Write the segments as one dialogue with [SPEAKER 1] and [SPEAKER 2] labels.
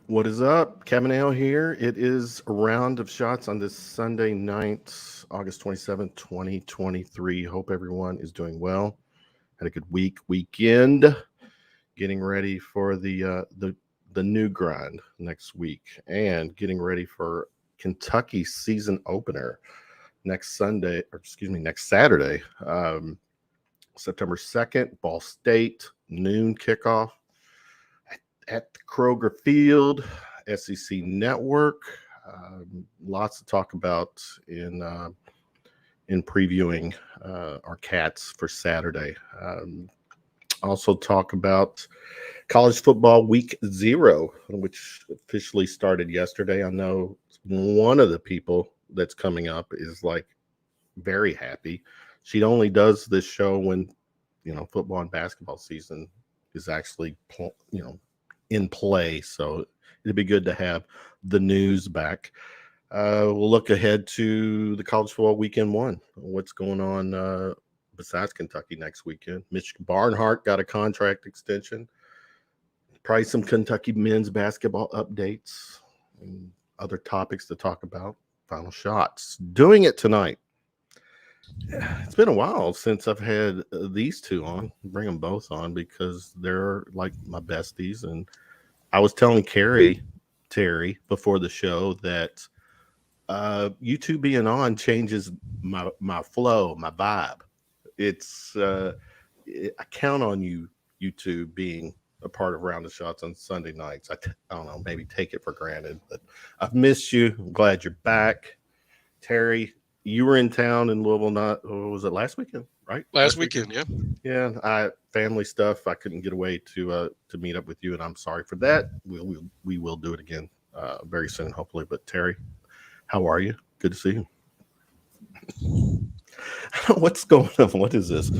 [SPEAKER 1] What is up? Kevin Hale here. It is a round of shots on this Sunday night, August 27th, 2023. Hope everyone is doing well. Had a good weekend, getting ready for the new grind next week and getting ready for Kentucky season opener next Sunday, or excuse me, next Saturday, September 2nd, Ball State, noon kickoff at the Kroger Field, SEC Network. Lots to talk about in previewing our Cats for Saturday. Also talk about college football week 0, which officially started yesterday. I know one of the people that's coming up is like very happy. She only does this show when football and basketball season is actually in play, so it'd be good to have the news back. We'll look ahead to the college football weekend 1. What's going on besides Kentucky next weekend? Mitch Barnhart got a contract extension. Probably some Kentucky men's basketball updates and other topics to talk about. Final shots. Doing it tonight. It's been a while since I've had these two on. Bring them both on because they're like my besties. And I was telling Terry, before the show that you two being on changes my flow, my vibe. It's I count on you two being a part of Round of Shots on Sunday nights. I don't know, maybe take it for granted, but I've missed you. I'm glad you're back. Terry, you were in town in Louisville, what was it, last weekend, right?
[SPEAKER 2] Last weekend, yeah.
[SPEAKER 1] Yeah, family stuff. I couldn't get away to meet up with you, and I'm sorry for that. We will do it again very soon, hopefully. But Terry, how are you? Good to see you. What's going on? What is this?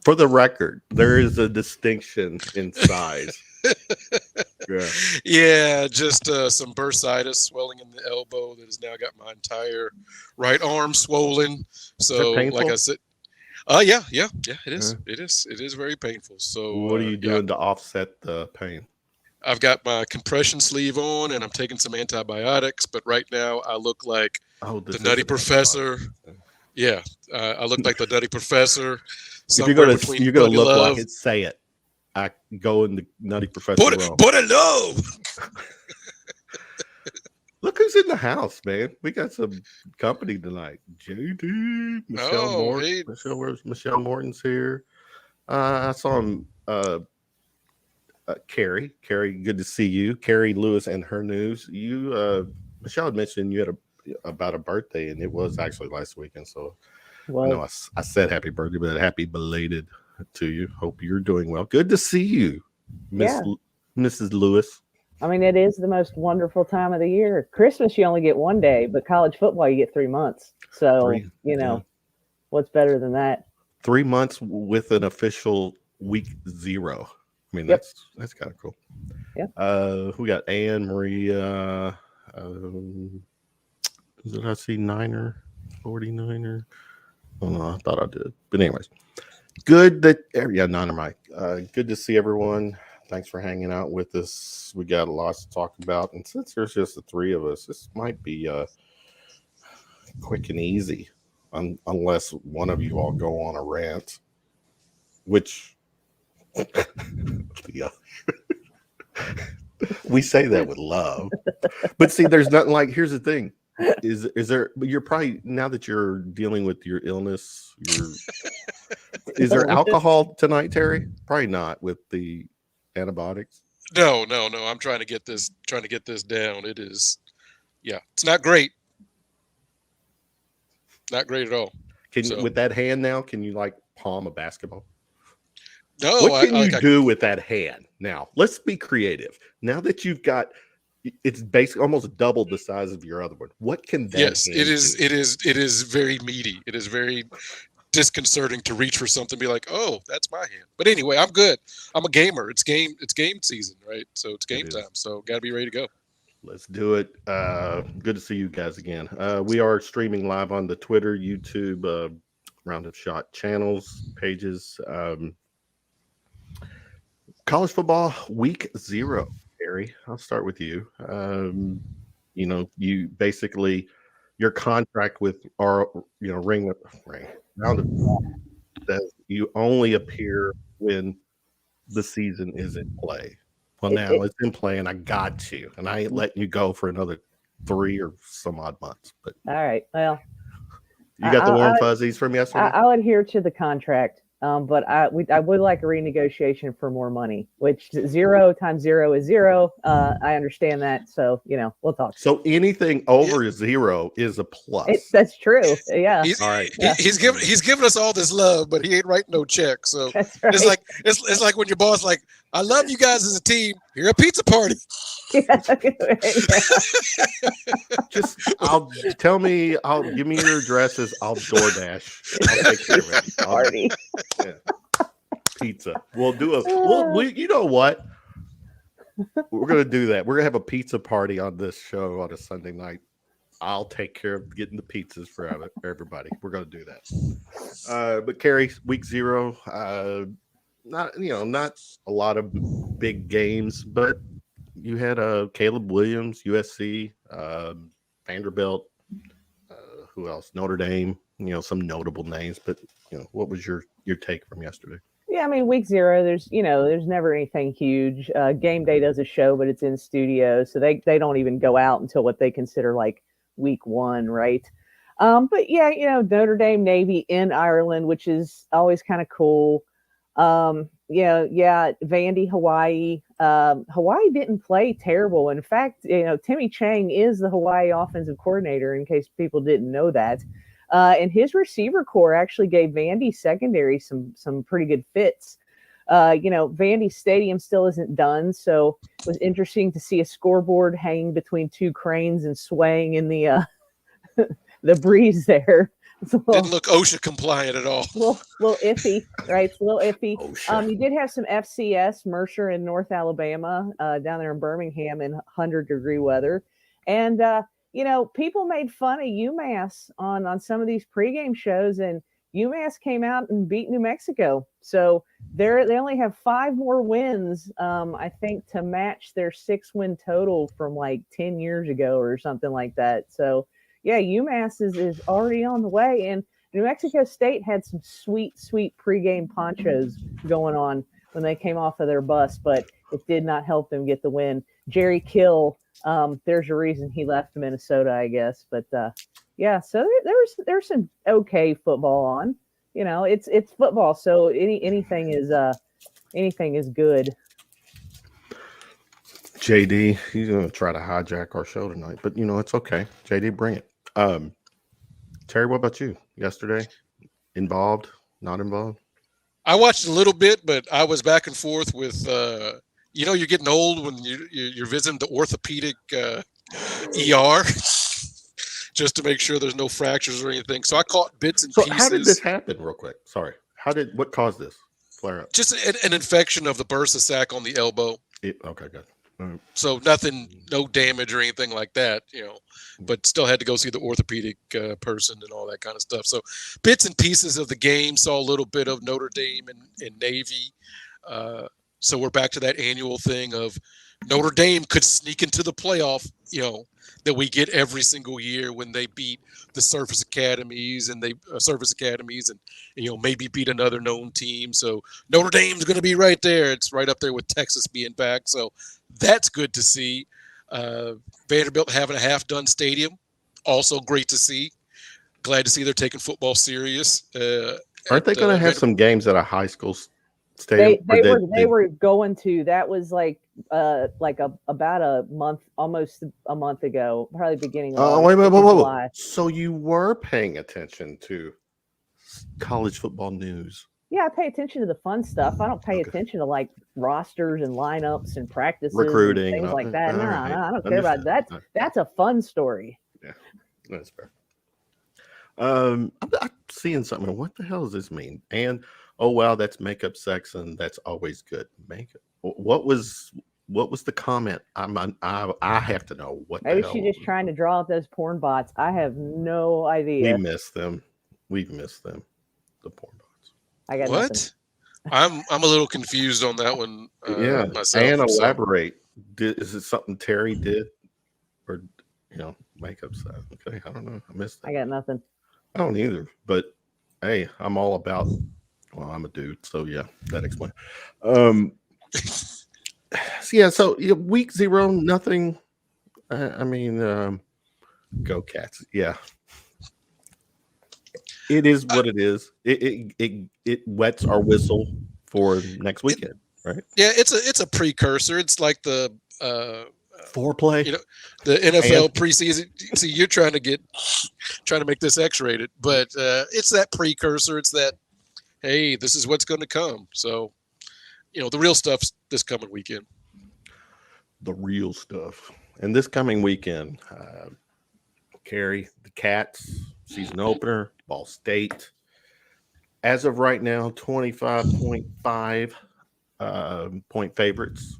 [SPEAKER 1] For the record, there is a distinction in size.
[SPEAKER 2] Yeah, just some bursitis, swelling in the elbow that has now got my entire right arm swollen. So, like I said, yeah, it is. Yeah. It is very painful. So,
[SPEAKER 1] what are you doing to offset the pain?
[SPEAKER 2] I've got my compression sleeve on, and I'm taking some antibiotics. But right now, I look like the Nutty Professor. Yeah, I look like the Nutty Professor.
[SPEAKER 1] If you're gonna look like it, say it. I go in the Nutty Professor role.
[SPEAKER 2] Put it low.
[SPEAKER 1] Look who's in the house, man. We got some company tonight. JD, Michelle Morton. Hey. Michelle Morton's here. I saw him. Carrie, good to see you. Carrie Lewis and her news. You, Michelle had mentioned you had about a birthday, and it was actually last weekend. So I know I said happy birthday, but happy belated to you. Hope you're doing well. Good to see you, Mrs. Lewis.
[SPEAKER 3] I mean, it is the most wonderful time of the year. Christmas, you only get 1 day, but college football, you get 3 months. So, what's better than that?
[SPEAKER 1] 3 months with an official week 0. I mean, that's kind of cool.
[SPEAKER 3] Yeah.
[SPEAKER 1] We got Anne Maria. Did I see 49er? Oh, no, I thought I did. But anyways, good that Niner Mike. Good to see everyone. Thanks for hanging out with us. We got a lot to talk about, and since there's just the 3 of us, this might be quick and easy, unless one of you all go on a rant, which we say that with love. But see, there's nothing like. Here's the thing. Is there? You're probably, now that you're dealing with your illness, is there alcohol tonight, Terry? Probably not with the antibiotics.
[SPEAKER 2] No. I'm trying to get this down. It is, it's not great. Not great at all.
[SPEAKER 1] With that hand now, can you like palm a basketball?
[SPEAKER 2] No.
[SPEAKER 1] What can you do with that hand now? Let's be creative. Now that you've got. It's basically almost double the size of your other one. What can that?
[SPEAKER 2] Yes, it is. Do? It is very meaty. It is very disconcerting to reach for something and be like, "Oh, that's my hand." But anyway, I'm good. I'm a gamer. It's game season, right? So it's game time. So got to be ready to go.
[SPEAKER 1] Let's do it. Good to see you guys again. We are streaming live on the Twitter, YouTube, Round of Shot channels, pages. college football week 0, Harry. I'll start with you. You basically your contract with our ring round of says you only appear when the season is in play. Well, now it's in play, and I got you, and I ain't letting you go for another 3 or some odd months. But
[SPEAKER 3] all right, well,
[SPEAKER 1] you got the warm fuzzies from yesterday.
[SPEAKER 3] I'll adhere to the contract, but I would like a renegotiation for more money. Which 0 times 0 is 0. I understand that, so we'll talk.
[SPEAKER 1] So anything over 0 is a plus.
[SPEAKER 3] That's true. Yeah.
[SPEAKER 1] All right.
[SPEAKER 2] He's giving us all this love, but he ain't writing no check. So
[SPEAKER 3] That's right.
[SPEAKER 2] it's like when your boss like, I love you guys as a team. Here a pizza party.
[SPEAKER 1] Just give me your addresses. I'll DoorDash. I'll take care of it.
[SPEAKER 3] Party.
[SPEAKER 1] Pizza. We'll do you know what? We're gonna do that. We're gonna have a pizza party on this show on a Sunday night. I'll take care of getting the pizzas for everybody. We're gonna do that. But Carrie, week 0, not a lot of big games, but you had Caleb Williams, USC, Vanderbilt, who else? Notre Dame. Some notable names. But what was your take from yesterday?
[SPEAKER 3] Yeah, I mean, week 0, there's never anything huge. Game day does a show, but it's in studio, so they don't even go out until what they consider like week 1, right? But yeah, Notre Dame, Navy in Ireland, which is always kind of cool. Vandy, Hawaii. Hawaii didn't play terrible. In fact, Timmy Chang is the Hawaii offensive coordinator, in case people didn't know that. And his receiver core actually gave Vandy secondary some pretty good fits. Vandy Stadium still isn't done, so it was interesting to see a scoreboard hanging between 2 cranes and swaying in the the breeze there.
[SPEAKER 2] Didn't look OSHA compliant at all.
[SPEAKER 3] Little iffy, right? It's a little iffy. You did have some FCS, Mercer in North Alabama, down there in Birmingham in 100-degree weather. And, people made fun of UMass on some of these pregame shows, and UMass came out and beat New Mexico. So they only have 5 more wins, I think, to match their 6-win total from like 10 years ago or something like that. So, yeah, UMass is already on the way. And New Mexico State had some sweet pregame ponchos going on when they came off of their bus, but it did not help them get the win. Jerry Kill, there's a reason he left Minnesota, I guess. But yeah, so there's some okay football on. It's football, so anything is good.
[SPEAKER 1] JD, he's gonna try to hijack our show tonight, but it's okay. JD, bring it. Terry, what about you? Yesterday, involved, not involved?
[SPEAKER 2] I watched a little bit, but I was back and forth with. You're getting old when you're visiting the orthopedic ER just to make sure there's no fractures or anything. So I caught bits and pieces.
[SPEAKER 1] How did this happen, real quick? Sorry. What caused this flare up?
[SPEAKER 2] Just an infection of the bursa sac on the elbow.
[SPEAKER 1] Okay, good. Right.
[SPEAKER 2] So nothing, no damage or anything like that, but still had to go see the orthopedic person and all that kind of stuff. So bits and pieces of the game, saw a little bit of Notre Dame and Navy. So we're back to that annual thing of Notre Dame could sneak into the playoff, that we get every single year when they beat the service academies and maybe beat another known team. So Notre Dame's going to be right there. It's right up there with Texas being back. So that's good to see. Vanderbilt having a half-done stadium, also great to see. Glad to see they're taking football serious.
[SPEAKER 1] Aren't they going to have some games at a high school stadium?
[SPEAKER 3] They were going to. That was about a month, almost a month ago, probably beginning of July.
[SPEAKER 1] So you were paying attention to college football news?
[SPEAKER 3] Yeah, I pay attention to the fun stuff. I don't pay attention to like rosters and lineups and practices,
[SPEAKER 1] recruiting,
[SPEAKER 3] and things like that. No,
[SPEAKER 1] right.
[SPEAKER 3] I don't care about that. That's a fun story.
[SPEAKER 1] Yeah, that's fair. I'm seeing something. What the hell does this mean? And oh wow, that's makeup sex, and that's always good. Makeup. What was the comment? I have to know what.
[SPEAKER 3] Maybe she's just trying to draw out those porn bots. I have no idea.
[SPEAKER 1] We miss them. We've missed them. The porn bots.
[SPEAKER 3] I got
[SPEAKER 2] what?
[SPEAKER 3] Nothing.
[SPEAKER 2] I'm a little confused on that one. Myself.
[SPEAKER 1] And elaborate. Is it something Terry did, or makeup stuff? Okay, I don't know. I missed that.
[SPEAKER 3] I got nothing.
[SPEAKER 1] I don't either. But hey, I'm all about. Well, I'm a dude, so yeah, that explains. So week 0, nothing. Go Cats. Yeah. It is what it is. It wets our whistle for next weekend, right?
[SPEAKER 2] Yeah, it's a precursor. It's like the
[SPEAKER 1] foreplay.
[SPEAKER 2] The NFL preseason. See, you're trying to make this X-rated, but it's that precursor. It's that, hey, this is what's going to come. So, the real stuff's this coming weekend.
[SPEAKER 1] The real stuff. And this coming weekend, Carrie, the Cats, season opener, Ball State. As of right now, 25.5 point favorites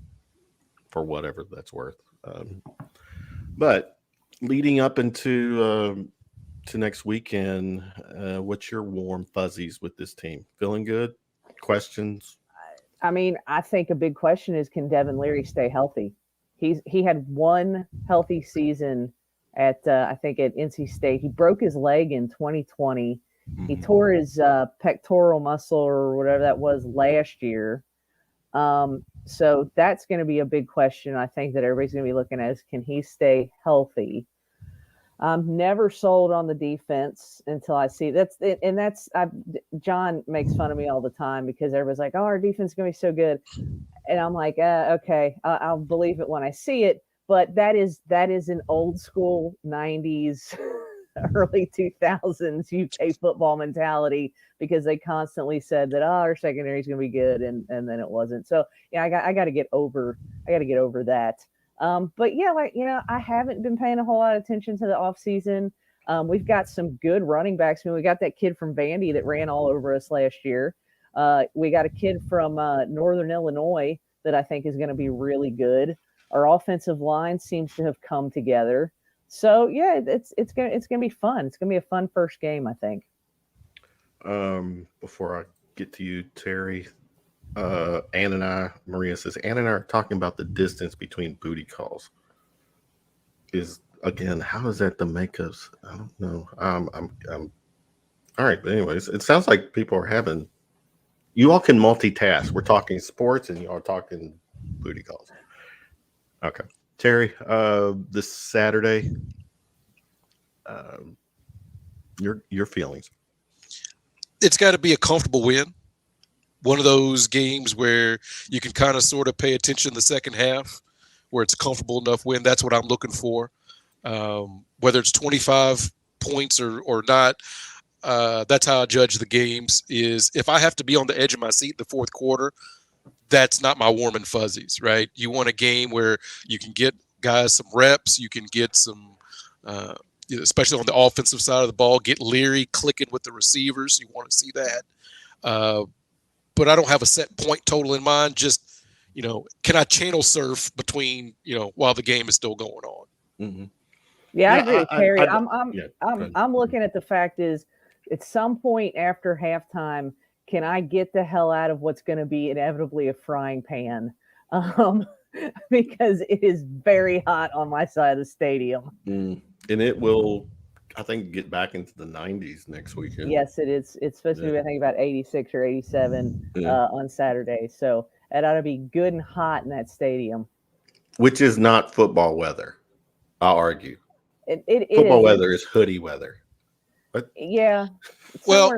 [SPEAKER 1] for whatever that's worth. But leading up into to next weekend, what's your warm fuzzies with this team? Feeling good? Questions?
[SPEAKER 3] I mean, I think a big question is, can Devin Leary stay healthy? He had one healthy season at I think at NC State. He broke his leg in 2020. He tore his pectoral muscle or whatever that was last year. So that's going to be a big question. I think that everybody's going to be looking at is, can he stay healthy? I'm never sold on the defense until I see John makes fun of me all the time because everybody's like, oh, our defense is going to be so good. And I'm like, okay, I'll believe it when I see it. But that is an old school 90s, early 2000s UK football mentality, because they constantly said that, our secondary is going to be good, and then it wasn't. So yeah, I got to get over that. But yeah, I haven't been paying a whole lot of attention to the offseason. We've got some good running backs. I mean, we got that kid from Vandy that ran all over us last year. We got a kid from Northern Illinois that I think is going to be really good. Our offensive line seems to have come together. So yeah, it's gonna be fun. It's gonna be a fun first game, I think.
[SPEAKER 1] Before I get to you, Terry, Maria says Ann and I are talking about the distance between booty calls. How is that the makeups? I don't know. I'm all right, but anyways, it sounds like people are having. You all can multitask. We're talking sports, and you are talking booty calls. Okay, Terry. This Saturday, your feelings.
[SPEAKER 2] It's got to be a comfortable win. One of those games where you can kind of sort of pay attention in the second half, where it's a comfortable enough win. That's what I'm looking for. Whether it's 25 points or not, that's how I judge the games. Is if I have to be on the edge of my seat in the fourth quarter, that's not my warm and fuzzies, right? You want a game where you can get guys some reps, you can get some, especially on the offensive side of the ball, get Leary clicking with the receivers. You want to see that. But I don't have a set point total in mind. Just, can I channel surf between, while the game is still going on?
[SPEAKER 1] Mm-hmm.
[SPEAKER 3] Yeah, I agree with Terry. I'm looking at the fact is, at some point after halftime, can I get the hell out of what's going to be inevitably a frying pan? Because it is very hot on my side of the stadium.
[SPEAKER 1] And it will, I think, get back into the 90s next weekend.
[SPEAKER 3] Yes, it is. It's supposed to be, I think, about 86 or 87 on Saturday. So it ought to be good and hot in that stadium. Which
[SPEAKER 1] is not football weather, I'll argue.
[SPEAKER 3] Football
[SPEAKER 1] weather is hoodie weather. But
[SPEAKER 3] yeah.
[SPEAKER 2] Well,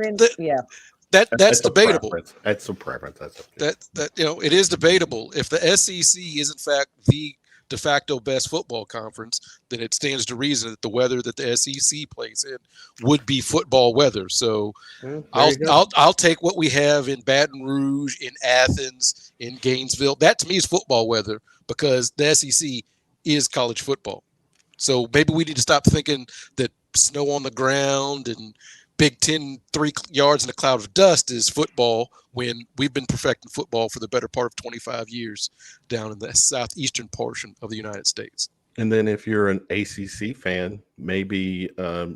[SPEAKER 2] that's debatable.
[SPEAKER 1] That's a preference. That's okay.
[SPEAKER 2] That it is debatable. If the SEC is in fact the de facto best football conference, then it stands to reason that the weather that the SEC plays in would be football weather. So I'll take what we have in Baton Rouge, in Athens, in Gainesville. That to me is football weather, because the SEC is college football. So maybe we need to stop thinking that snow on the ground and Big Ten 3 yards in a cloud of dust is football, when we've been perfecting football for the better part of 25 years down in the southeastern portion of the United States.
[SPEAKER 1] And then if you're an ACC fan, maybe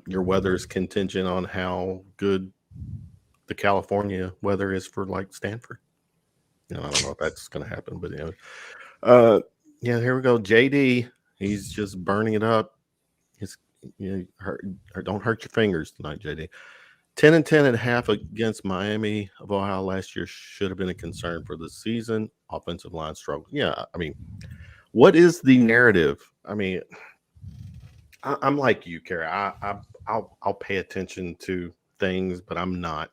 [SPEAKER 1] your weather is contingent on how good the California weather is for like Stanford. I don't know if that's going to happen, but yeah, here we go. JD, he's just burning it up. Don't hurt your fingers tonight, JD. 10-10.5 against Miami of Ohio last year should have been a concern for the season. Offensive line struggle. Yeah, I mean, what is the narrative? I mean, I'm like you, Carrie. I'll pay attention to things, but I'm not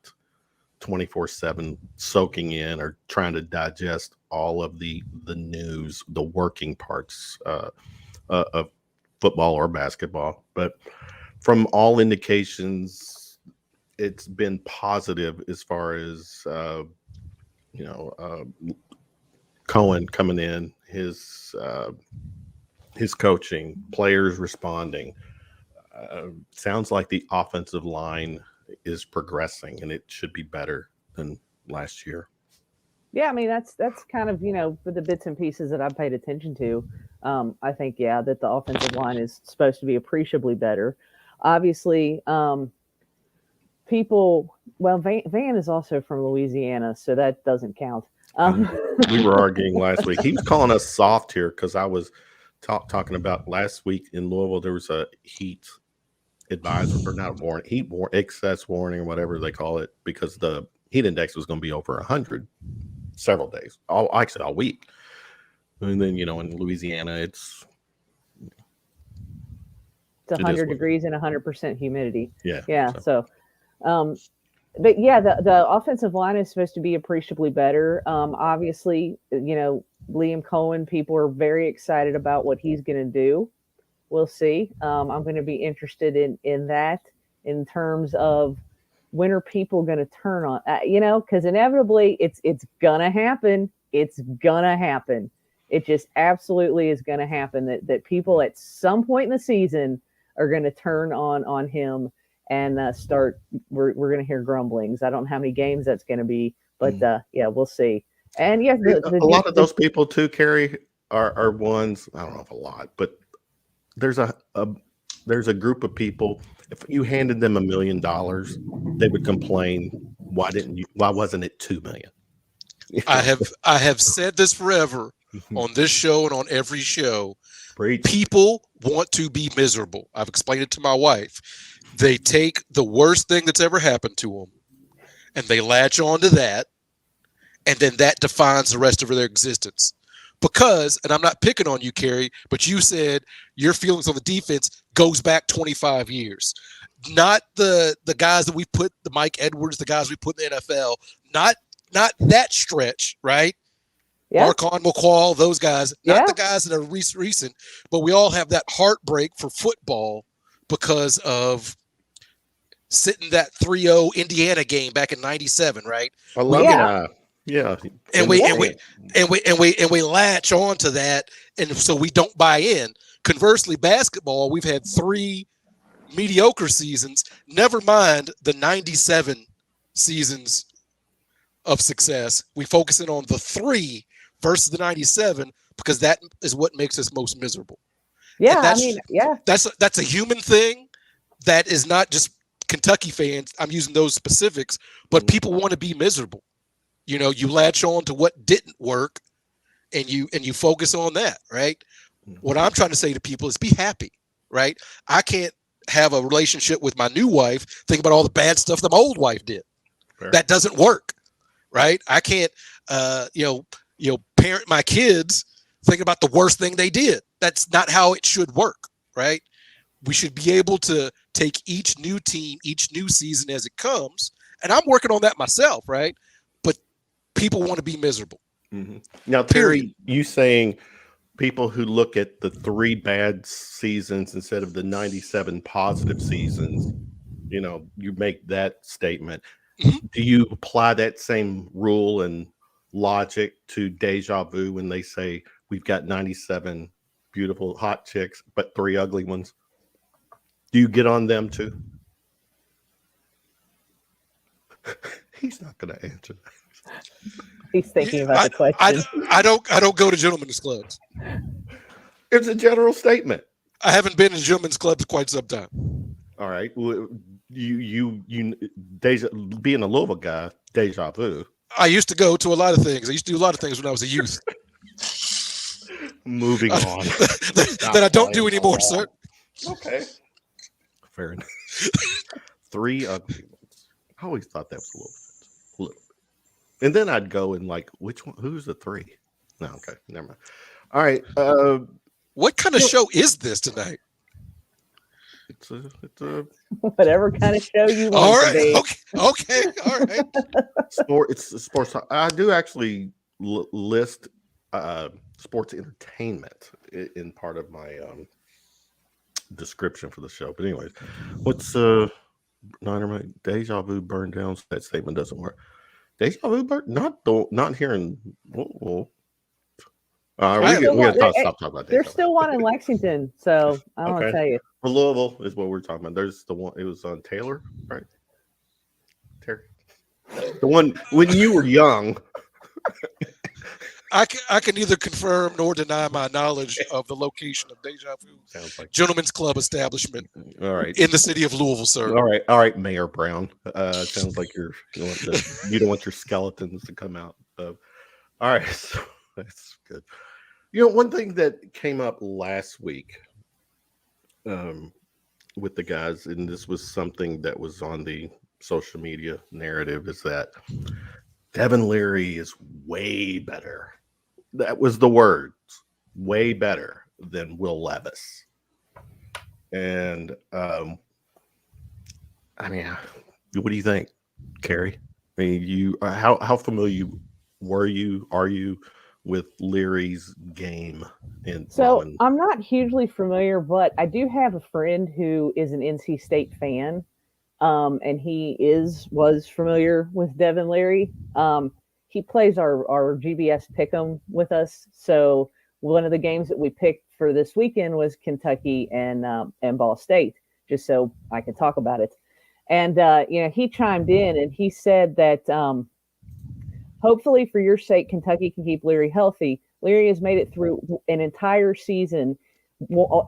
[SPEAKER 1] 24/7 soaking in or trying to digest all of the news, the working parts of football or basketball. But from all indications, it's been positive as far as Cohen coming in, his coaching, players responding. Sounds like the offensive line is progressing, and it should be better than last year.
[SPEAKER 3] Yeah, I mean that's kind of for the bits and pieces that I've paid attention to. I think that the offensive line is supposed to be appreciably better. Obviously, people. Well, Van is also from Louisiana, so that doesn't count.
[SPEAKER 1] We were arguing last week. He was calling us soft here because I was talking about last week in Louisville. There was a heat advisor, or not warning, excess warning, or whatever they call it, because the heat index was going to be over 100 several days, all week. And then in Louisiana, it's
[SPEAKER 3] 100 degrees and 100% humidity.
[SPEAKER 1] Yeah.
[SPEAKER 3] So but yeah, the offensive line is supposed to be appreciably better. Obviously, Liam Cohen, people are very excited about what he's going to do. We'll see. I'm going to be interested in that in terms of when are people going to turn on, because inevitably it's going to happen. It's going to happen. It just absolutely is going to happen that people at some point in the season are going to turn on him and start. We're going to hear grumblings. I don't know how many games that's going to be, but we'll see. And yeah,
[SPEAKER 1] a lot of those people too, Carrie, are ones. I don't know if a lot, but there's a group of people. If you handed them $1 million, they would complain. Why wasn't it $2 million?
[SPEAKER 2] I have said this forever on this show and on every show.
[SPEAKER 1] Preach.
[SPEAKER 2] People want to be miserable. I've explained it to my wife. They take the worst thing that's ever happened to them and they latch on to that, and then that defines the rest of their existence. Because, and I'm not picking on you, Carrie, but you said your feelings on the defense goes back 25 years. Not the guys that we put, the Mike Edwards, the guys we put in the NFL, not that stretch, right? Yeah. Marquand McQuall, those guys, not the guys that are recent, but we all have that heartbreak for football because of sitting that 3-0 Indiana game back in '97, right?
[SPEAKER 1] Yeah.
[SPEAKER 2] And we latch on to that, and so we don't buy in. Conversely, basketball, we've had 3 mediocre seasons, never mind the 97 seasons of success. We focus in on the 3 versus the 97 because that is what makes us most miserable.
[SPEAKER 3] Yeah,
[SPEAKER 2] that's a human thing. That is not just Kentucky fans. I'm using those specifics, but people want to be miserable. You latch on to what didn't work, and you focus on that, right? What I'm trying to say to people is be happy, right? I can't have a relationship with my new wife thinking about all the bad stuff that my old wife did. Fair. That doesn't work, right? I can't, parent my kids thinking about the worst thing they did. That's not how it should work, right? We should be able to take each new team, each new season as it comes, and I'm working on that myself, right? But people want to be miserable.
[SPEAKER 1] Mm-hmm. Now, Terry, you saying people who look at the 3 bad seasons instead of the 97 positive seasons, you make that statement. Mm-hmm. Do you apply that same rule and logic to deja vu when they say we've got 97 beautiful hot chicks, but 3 ugly ones? Do you get on them too? He's not going to answer that.
[SPEAKER 3] He's thinking about the question.
[SPEAKER 2] I don't go to gentlemen's clubs.
[SPEAKER 1] It's a general statement.
[SPEAKER 2] I haven't been in gentlemen's clubs quite some time.
[SPEAKER 1] All right. Well, you being a Louisville guy, deja vu.
[SPEAKER 2] I used to go to a lot of things. I used to do a lot of things when I was a youth.
[SPEAKER 1] Moving on.
[SPEAKER 2] that I don't do anymore, sir.
[SPEAKER 1] Okay. Fair enough. 3 ugly ones. I always thought that was a little bit. And then I'd go and like, which one? Who's the 3? No, okay, never mind. All right.
[SPEAKER 2] What kind of show is this tonight?
[SPEAKER 1] It's a
[SPEAKER 3] whatever kind of show you want.
[SPEAKER 2] All right.
[SPEAKER 3] To be.
[SPEAKER 2] Okay. All right.
[SPEAKER 1] It's sports. I do actually list sports entertainment in part of my description for the show. But anyways, what's deja vu burned down? That statement doesn't work. Deja vu burned? Not hearing. We gotta stop talking about that.
[SPEAKER 3] There's still one in Lexington, so I don't want to tell you.
[SPEAKER 1] For Louisville is what we're talking about. There's the one. It was on Taylor, right? Terry, the one when you were young.
[SPEAKER 2] I can neither confirm nor deny my knowledge of the location of Deja Vu Gentlemen's Club establishment.
[SPEAKER 1] All right,
[SPEAKER 2] in the city of Louisville, sir.
[SPEAKER 1] All right, Mayor Brown. Sounds like you don't want your skeletons to come out. All right, so that's good. One thing that came up last week with the guys, and this was something that was on the social media narrative, is that Devin Leary is way better. That was the words, way better than Will Levis. And I mean, what do you think, Carrie? I mean, how familiar are you with Leary's game?
[SPEAKER 3] I'm not hugely familiar, but I do have a friend who is an NC State fan, and he was familiar with Devin Leary. He plays our GBS Pick'em with us. So one of the games that we picked for this weekend was Kentucky and Ball State, just so I can talk about it. And he chimed in and he said that hopefully for your sake, Kentucky can keep Leary healthy. Leary has made it through an entire season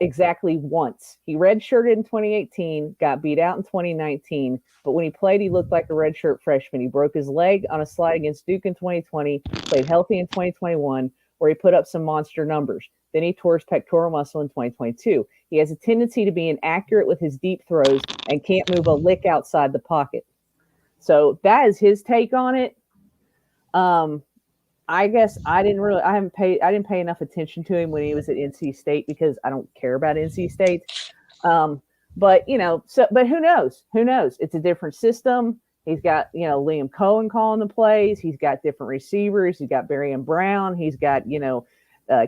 [SPEAKER 3] exactly once. He redshirted in 2018, got beat out in 2019, but when he played, he looked like a redshirt freshman. He broke his leg on a slide against Duke in 2020, played healthy in 2021, where he put up some monster numbers. Then he tore his pectoral muscle in 2022. He has a tendency to be inaccurate with his deep throws and can't move a lick outside the pocket. So that is his take on it. I guess I didn't pay enough attention to him when he was at NC State because I don't care about NC State. But who knows? Who knows? It's a different system. He's got, Liam Cohen calling the plays. He's got different receivers. He's got Barry and Brown. He's got,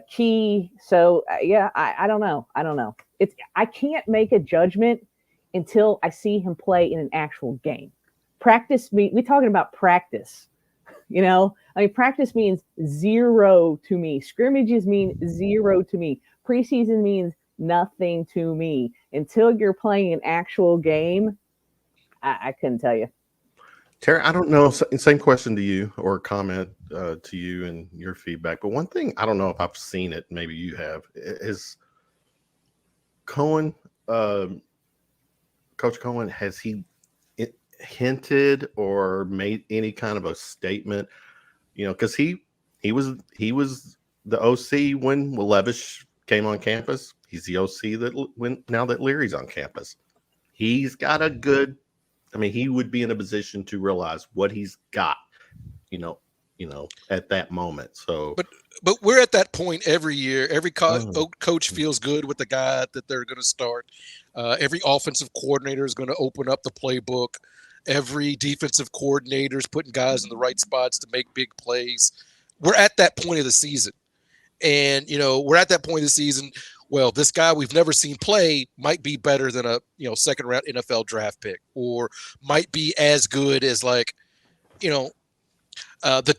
[SPEAKER 3] Key. So I don't know. I can't make a judgment until I see him play in an actual game. We're talking about practice. Practice means 0 to me. Scrimmages mean 0 to me. Preseason means nothing to me. Until you're playing an actual game, I couldn't tell you.
[SPEAKER 1] Terry, I don't know. Same question to you or comment to you and your feedback. But one thing, I don't know if I've seen it, maybe you have, is Cohen, Coach Cohen, has he hinted or made any kind of a statement, because he was the OC when Levis came on campus. He's the OC now that Leary's on campus. He's got a good, he would be in a position to realize what he's got, at that moment. So,
[SPEAKER 2] but we're at that point every year. Every coach feels good with the guy that they're going to start. Every offensive coordinator is going to open up the playbook. Every defensive coordinator is putting guys in the right spots to make big plays. We're at that point of the season. And, we're at that point of the season. Well, this guy we've never seen play might be better than a, second round NFL draft pick, or might be as good as the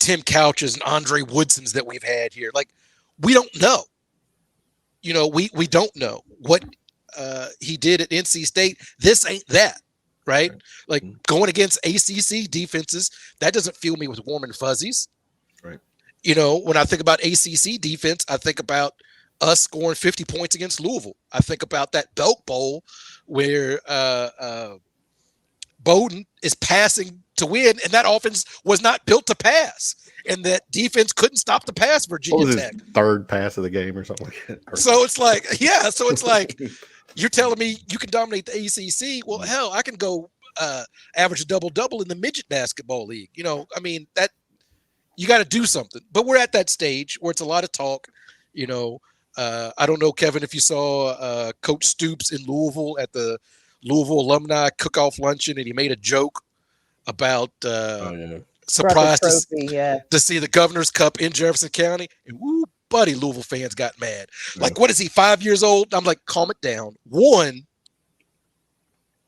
[SPEAKER 2] Tim Couches and Andre Woodsons that we've had here. Like, we don't know. We don't know what he did at NC State. This ain't that. Right? Like going against ACC defenses, that doesn't fill me with warm and fuzzies.
[SPEAKER 1] Right.
[SPEAKER 2] When I think about ACC defense, I think about us scoring 50 points against Louisville. I think about that Belk Bowl where Bowden is passing to win, and that offense was not built to pass, and that defense couldn't stop the pass. Virginia Tech,
[SPEAKER 1] his third pass of the game or something like that.
[SPEAKER 2] So it's like, you're telling me you can dominate the ACC. Well, hell, I can go average a double-double in the midget basketball league. I mean, that you got to do something. But we're at that stage where it's a lot of talk. I don't know, Kevin, if you saw Coach Stoops in Louisville at the Louisville alumni cook-off luncheon, and he made a joke about surprised to see the Governor's Cup in Jefferson County. And woo, buddy, Louisville fans got mad. Like, what is he, 5 years old? I'm like, calm it down. One,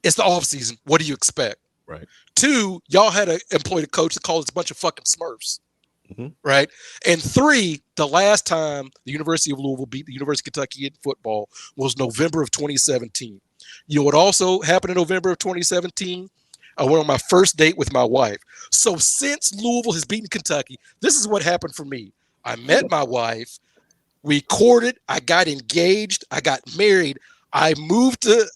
[SPEAKER 2] it's the offseason. What do you expect?
[SPEAKER 1] Right.
[SPEAKER 2] Two, y'all had employed a coach that called us a bunch of fucking Smurfs. Mm-hmm. Right. And three, the last time the University of Louisville beat the University of Kentucky in football was November of 2017. You know what also happened in November of 2017? I went on my first date with my wife. So since Louisville has beaten Kentucky, this is what happened for me. I met my wife. We courted. I got engaged. I got married. I moved to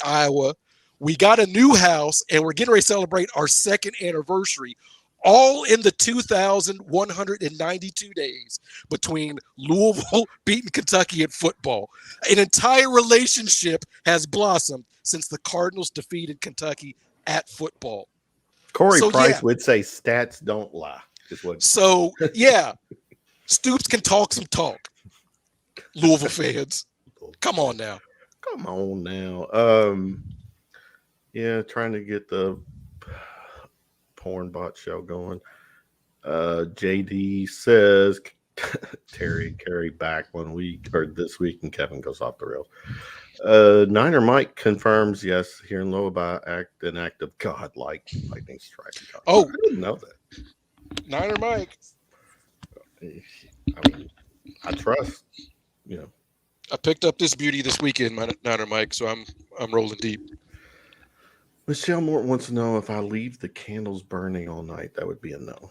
[SPEAKER 2] Iowa. We got a new house, and we're getting ready to celebrate our second anniversary, all in the 2,192 days between Louisville beating Kentucky in football. An entire relationship has blossomed since the Cardinals defeated Kentucky at football.
[SPEAKER 1] Corey Price would say stats don't lie.
[SPEAKER 2] So, yeah, Stoops can talk some talk. Louisville fans, come on now.
[SPEAKER 1] Come on now. Yeah, trying to get the porn bot show going. JD says Terry Carrie back 1 week or this week, and Kevin goes off the rails. Niner Mike confirms, yes, here in Low by an act of God like lightning strike.
[SPEAKER 2] Oh,
[SPEAKER 1] I didn't know that.
[SPEAKER 2] Niner Mike.
[SPEAKER 1] I mean, I trust,
[SPEAKER 2] I picked up this beauty this weekend, Niner Mike, so I'm rolling deep.
[SPEAKER 1] Michelle Morton wants to know if I leave the candles burning all night. That would be a no.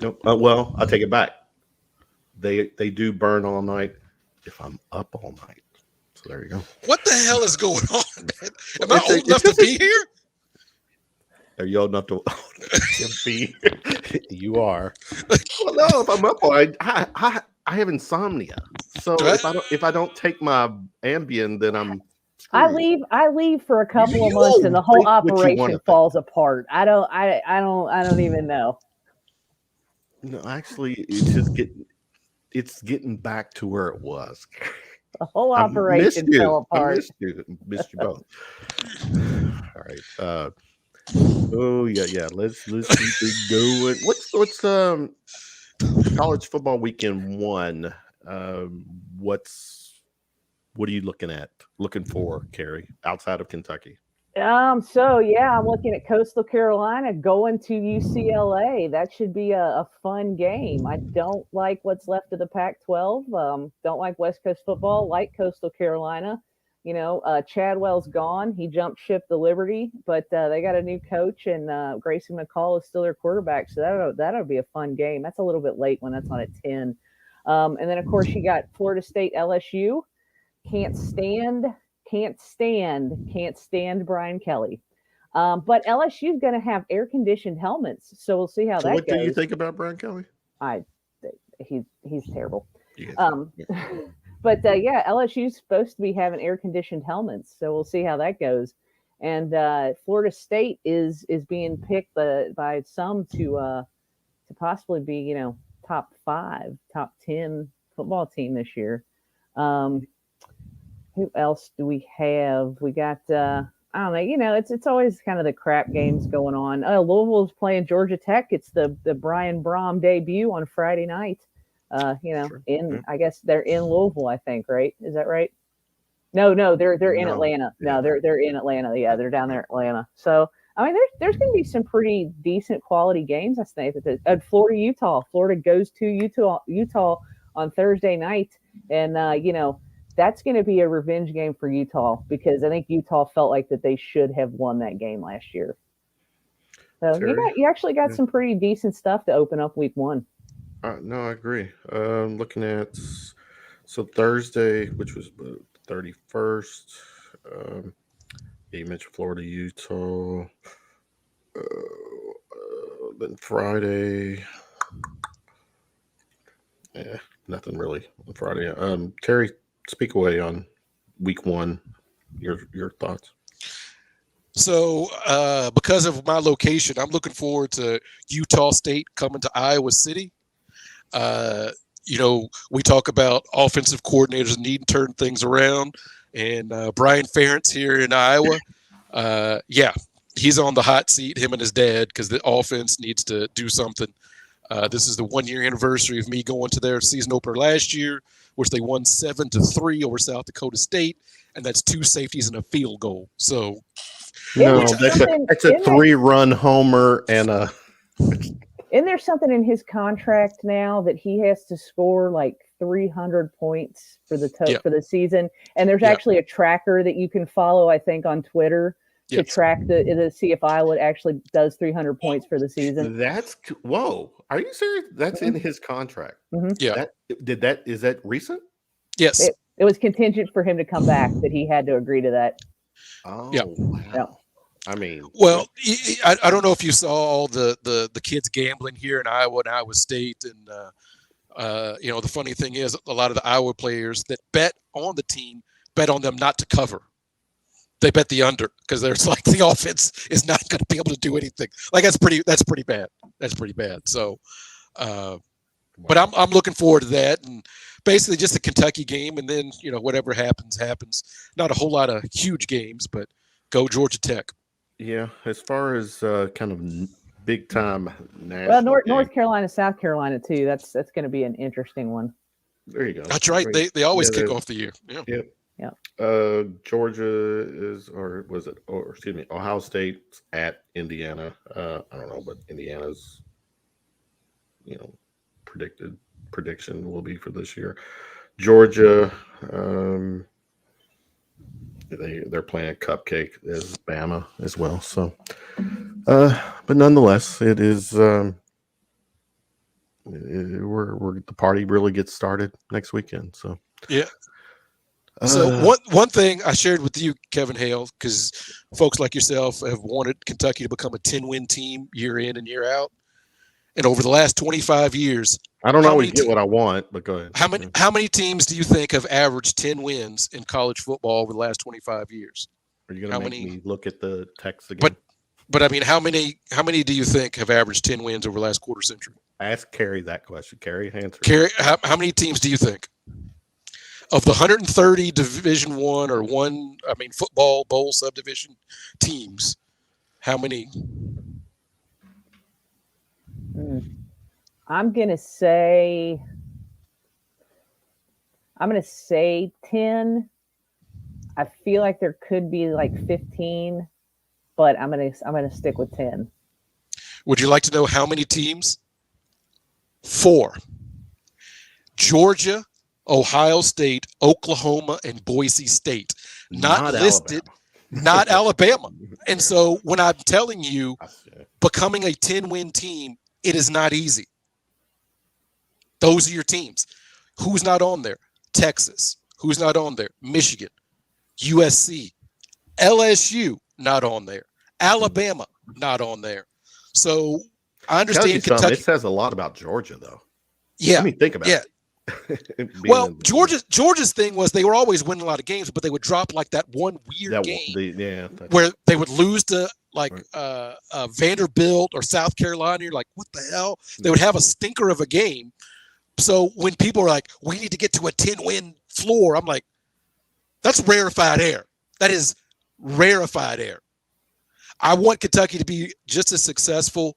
[SPEAKER 1] Nope. Well, I'll take it back. They do burn all night if I'm up all night. So there you go.
[SPEAKER 2] What the hell is going on, man? Am I old enough to be here?
[SPEAKER 1] Are you old enough to be? You are. Well, no, if I'm up all night, I have insomnia. So if I don't take my Ambien, then I'm screwed.
[SPEAKER 3] I leave for a couple of months and the whole operation falls apart. I don't even know.
[SPEAKER 1] No, actually, it's getting back to where it was.
[SPEAKER 3] The whole operation fell apart.
[SPEAKER 1] I missed you both. All right. Oh yeah. Let's keep it going. What's college football weekend one? What are you looking for, Carrie, outside of Kentucky?
[SPEAKER 3] So yeah, I'm looking at Coastal Carolina going to UCLA. That should be a fun game. I don't like what's left of the Pac-12. Don't like West Coast football. Like Coastal Carolina. Chadwell's gone. He jumped ship to Liberty, but they got a new coach, and Grayson McCall is still their quarterback. So that'll be a fun game. That's a little bit late when that's on at 10. And then of course you got Florida State LSU. Can't stand Brian Kelly. But LSU is going to have air-conditioned helmets, so we'll see how that goes.
[SPEAKER 1] What do you think about Brian Kelly?
[SPEAKER 3] He's terrible. But LSU is supposed to be having air-conditioned helmets, so we'll see how that goes. And Florida State is being picked by some to possibly be top 5, top 10 football team this year. Who else do we have? We got I don't know. It's always kind of the crap games going on. Louisville's playing Georgia Tech. It's the Brian Brom debut on Friday night. Sure. I guess they're in Louisville, I think, right? Is that right? No, they're in Atlanta. No, they're in Atlanta. Yeah, they're down there in Atlanta. So I mean, there's going to be some pretty decent quality games, I think. At Florida, Utah. Florida goes to Utah on Thursday night, and that's going to be a revenge game for Utah because I think Utah felt like that they should have won that game last year. So you actually got some pretty decent stuff to open up week one.
[SPEAKER 1] No, I agree. Looking at Thursday, which was the 31st. You mentioned Florida, Utah. Then Friday. Yeah, nothing really on Friday. Terry, speak away on week one. Your thoughts.
[SPEAKER 2] So, because of my location, I'm looking forward to Utah State coming to Iowa City. We talk about offensive coordinators needing to turn things around, and Brian Ferentz here in Iowa, he's on the hot seat, him and his dad, because the offense needs to do something. This is the 1 year anniversary of me going to their season opener last year, which they won 7-3 over South Dakota State, and that's 2 safeties and a field goal. So,
[SPEAKER 1] no, that's a 3-run homer and a.
[SPEAKER 3] Isn't there something in his contract now that he has to score like 300 points for the for the season? And there's actually a tracker that you can follow, I think, on Twitter to track to see if Iowa actually does 300 points for the season.
[SPEAKER 1] That's whoa! Are you serious? That's in his contract.
[SPEAKER 3] Mm-hmm.
[SPEAKER 2] Yeah.
[SPEAKER 1] Is that recent?
[SPEAKER 2] Yes.
[SPEAKER 3] It was contingent for him to come back that he had to agree to that.
[SPEAKER 1] Oh,
[SPEAKER 2] yeah.
[SPEAKER 1] Wow.
[SPEAKER 3] Yeah.
[SPEAKER 1] I mean,
[SPEAKER 2] well, I don't know if you saw all the kids gambling here in Iowa and Iowa State, and the funny thing is, a lot of the Iowa players that bet on the team bet on them not to cover. They bet the under because there's like the offense is not going to be able to do anything. Like that's pretty bad. That's pretty bad. So, but I'm looking forward to that, and basically just a Kentucky game, and then whatever happens. Not a whole lot of huge games, but go Georgia Tech.
[SPEAKER 1] Yeah, as far as kind of big time national.
[SPEAKER 3] Well, North Carolina, South Carolina too. That's going to be an interesting one.
[SPEAKER 1] There you go.
[SPEAKER 2] That's right. They always kick off the year. Yeah.
[SPEAKER 1] Yep.
[SPEAKER 3] Yeah.
[SPEAKER 1] Georgia Ohio State's at Indiana. I don't know, but Indiana's prediction will be for this year. Georgia, they're playing a cupcake as Bama as well. So, but nonetheless, it is. The party really gets started next weekend. So
[SPEAKER 2] yeah. So one thing I shared with you, Kevin Hale, because folks like yourself have wanted Kentucky to become a 10-win team year in and year out, and over the last 25 years,
[SPEAKER 1] I don't always get what I want, but go ahead.
[SPEAKER 2] How many teams do you think have averaged 10 wins in college football over the last 25 years?
[SPEAKER 1] Are you going to make me look at the text again?
[SPEAKER 2] But I mean, how many do you think have averaged 10 wins over the last quarter century?
[SPEAKER 1] Ask Carrie that question. Carrie, answer.
[SPEAKER 2] Carrie, how many teams do you think? Of the 130 Division I football bowl subdivision teams, how many?
[SPEAKER 3] I'm gonna say 10. I feel like there could be like 15, but I'm gonna stick with 10.
[SPEAKER 2] Would you like to know how many teams? 4. Georgia, Ohio State, Oklahoma, and Boise State. Not listed, Alabama. Not Alabama. And so when I'm telling you, becoming a 10-win team, it is not easy. Those are your teams. Who's not on there? Texas. Who's not on there? Michigan. USC. LSU, not on there. Alabama, not on there. So I understand Kentucky.
[SPEAKER 1] It says a lot about Georgia, though.
[SPEAKER 2] Yeah.
[SPEAKER 1] I mean, think about it.
[SPEAKER 2] Well, Georgia's thing was they were always winning a lot of games, but they would drop like that one weird game where they would lose to Vanderbilt or South Carolina. You're like, what the hell? They would have a stinker of a game. So when people are like, we need to get to a 10-win floor, I'm like, that's rarefied air. That is rarefied air. I want Kentucky to be just as successful